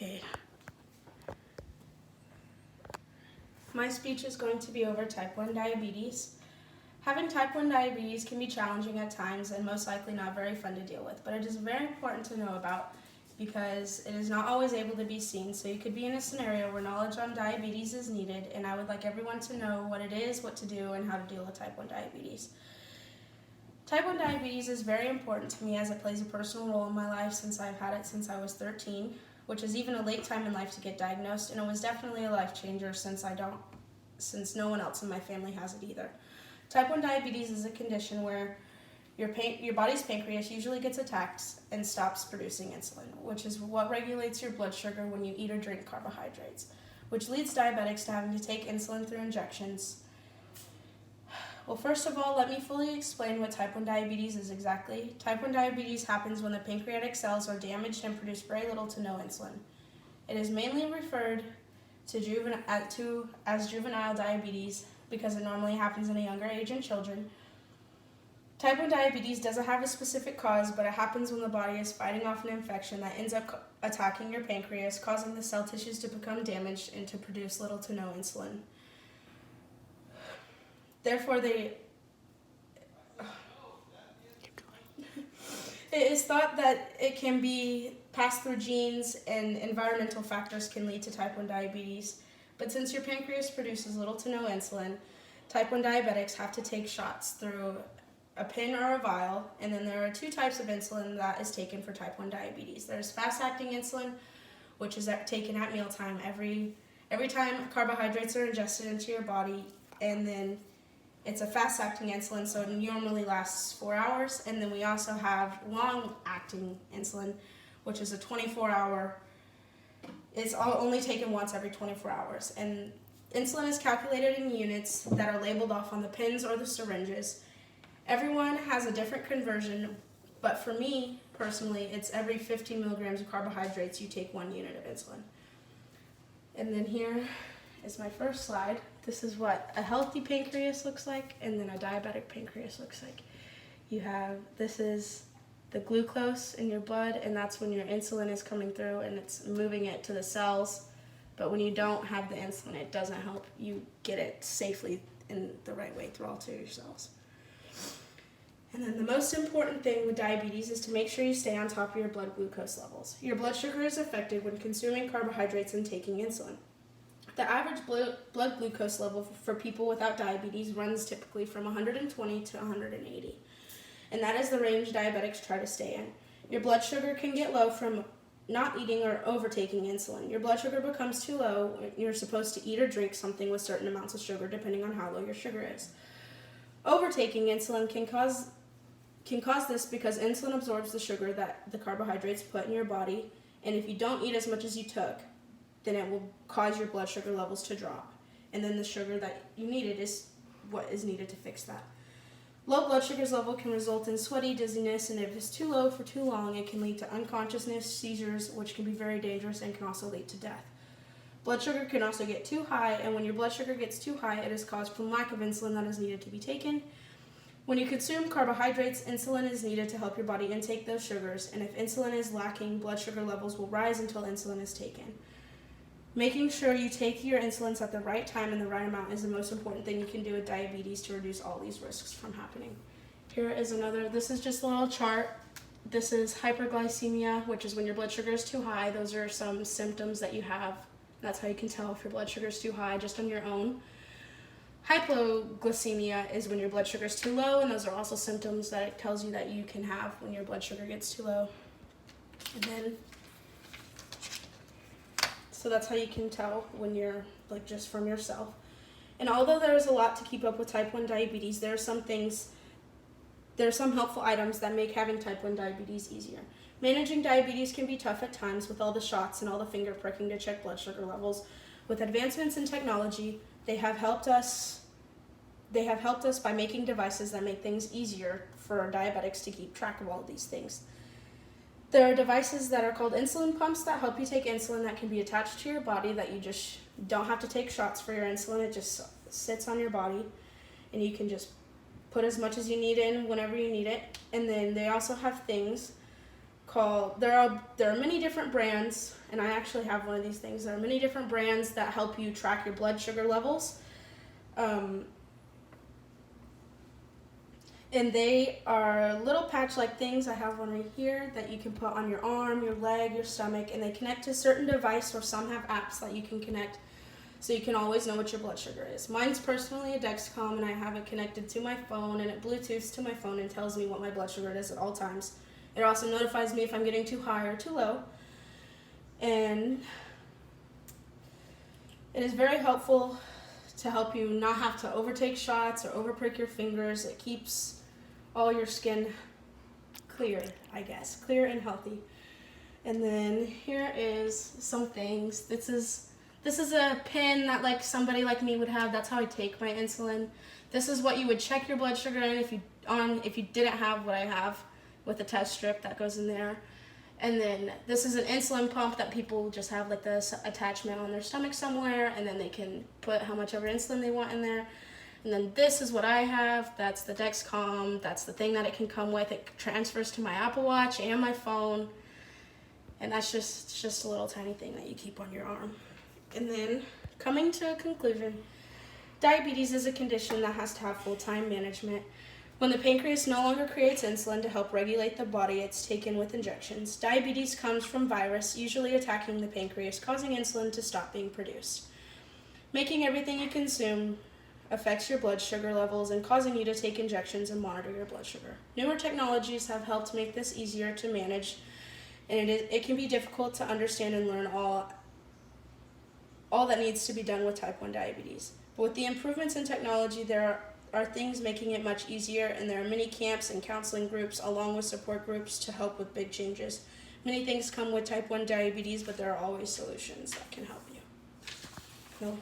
Okay. My speech is going to be over type 1 diabetes. Having type 1 diabetes can be challenging at times and most likely not very fun to deal with, but it is very important to know about because it is not always able to be seen. So you could be in a scenario where knowledge on diabetes is needed, and I would like everyone to know what it is, what to do, and how to deal with type 1 diabetes. Type 1 diabetes is very important to me as it plays a personal role in my life since I've had it since I was 13, which is even a late time in life to get diagnosed, and it was definitely a life changer since no one else in my family has it either. Type 1 diabetes is a condition where your body's pancreas usually gets attacked and stops producing insulin, which is what regulates your blood sugar when you eat or drink carbohydrates, which leads diabetics to having to take insulin through injections. Well, first of all, let me fully explain what type 1 diabetes is exactly. Type 1 diabetes happens when the pancreatic cells are damaged and produce very little to no insulin. It is mainly referred to as juvenile diabetes because it normally happens in a younger age in children. Type 1 diabetes doesn't have a specific cause, but it happens when the body is fighting off an infection that ends up attacking your pancreas, causing the cell tissues to become damaged and to produce little to no insulin. Therefore, it is thought that it can be passed through genes and environmental factors can lead to type 1 diabetes. But since your pancreas produces little to no insulin, type 1 diabetics have to take shots through a pen or a vial, and then there are two types of insulin that is taken for type 1 diabetes. There's fast-acting insulin, which is taken at mealtime every time carbohydrates are ingested into your body, and then it's a fast-acting insulin, so it normally lasts 4 hours. And then we also have long-acting insulin, which is a 24-hour. It's only taken once every 24 hours. And insulin is calculated in units that are labeled off on the pens or the syringes. Everyone has a different conversion, but for me, personally, it's every 15 milligrams of carbohydrates, you take 1 unit of insulin. And then here is my first slide. This is what a healthy pancreas looks like, and then a diabetic pancreas looks like. This is the glucose in your blood, and that's when your insulin is coming through and it's moving it to the cells. But when you don't have the insulin, it doesn't help you get it safely in the right way through all to your cells. And then the most important thing with diabetes is to make sure you stay on top of your blood glucose levels. Your blood sugar is affected when consuming carbohydrates and taking insulin. The average blood glucose level for people without diabetes runs typically from 120 to 180. And that is the range diabetics try to stay in. Your blood sugar can get low from not eating or overtaking insulin. Your blood sugar becomes too low when you're supposed to eat or drink something with certain amounts of sugar depending on how low your sugar is. Overtaking insulin can cause this because insulin absorbs the sugar that the carbohydrates put in your body, and if you don't eat as much as you took, then it will cause your blood sugar levels to drop. And then the sugar that you needed is what is needed to fix that. Low blood sugars level can result in sweaty dizziness, and if it's too low for too long, it can lead to unconsciousness, seizures, which can be very dangerous and can also lead to death. Blood sugar can also get too high, and when your blood sugar gets too high, it is caused from lack of insulin that is needed to be taken. When you consume carbohydrates, insulin is needed to help your body intake those sugars, and if insulin is lacking, blood sugar levels will rise until insulin is taken. Making sure you take your insulins at the right time and the right amount is the most important thing you can do with diabetes to reduce all these risks from happening. This is just a little chart. This is hyperglycemia, which is when your blood sugar is too high. Those are some symptoms that you have. That's how you can tell if your blood sugar is too high, just on your own. Hypoglycemia is when your blood sugar is too low, and those are also symptoms that it tells you that you can have when your blood sugar gets too low. So that's how you can tell when you're just from yourself. And although there's a lot to keep up with type 1 diabetes, there are some helpful items that make having type 1 diabetes easier. Managing diabetes can be tough at times with all the shots and all the finger pricking to check blood sugar levels. With advancements in technology, they have helped us by making devices that make things easier for our diabetics to keep track of all of these things. There are devices that are called insulin pumps that help you take insulin that can be attached to your body that you just don't have to take shots for your insulin. It just sits on your body, and you can just put as much as you need in whenever you need it. And then they also have things there are many different brands, and I actually have one of these things. There are many different brands that help you track your blood sugar levels. And they are little patch-like things. I have one right here that you can put on your arm, your leg, your stomach, and they connect to a certain device, or some have apps that you can connect so you can always know what your blood sugar is. Mine's personally a Dexcom, and I have it connected to my phone, and it Bluetooths to my phone and tells me what my blood sugar is at all times. It also notifies me if I'm getting too high or too low. And it is very helpful to help you not have to overtake shots or overprick your fingers. It keeps all your skin clear, I guess, clear and healthy. And then here is some things. This is a pin that like somebody like me would have. That's how I take my insulin. This is what you would check your blood sugar in if you didn't have what I have, with a test strip that goes in there. And then this is an insulin pump that people just have like this attachment on their stomach somewhere, and then they can put how much ever insulin they want in there. And then this is what I have. That's the Dexcom. That's the thing that it can come with. It transfers to my Apple Watch and my phone. And that's just a little tiny thing that you keep on your arm. And then, coming to a conclusion, diabetes is a condition that has to have full-time management. When the pancreas no longer creates insulin to help regulate the body, it's taken with injections. Diabetes comes from virus, usually attacking the pancreas, causing insulin to stop being produced. Making everything you consume affects your blood sugar levels and causing you to take injections and monitor your blood sugar. Newer technologies have helped make this easier to manage, and it can be difficult to understand and learn all that needs to be done with type 1 diabetes. But with the improvements in technology, there are things making it much easier, and there are many camps and counseling groups along with support groups to help with big changes. Many things come with type 1 diabetes, but there are always solutions that can help you. No.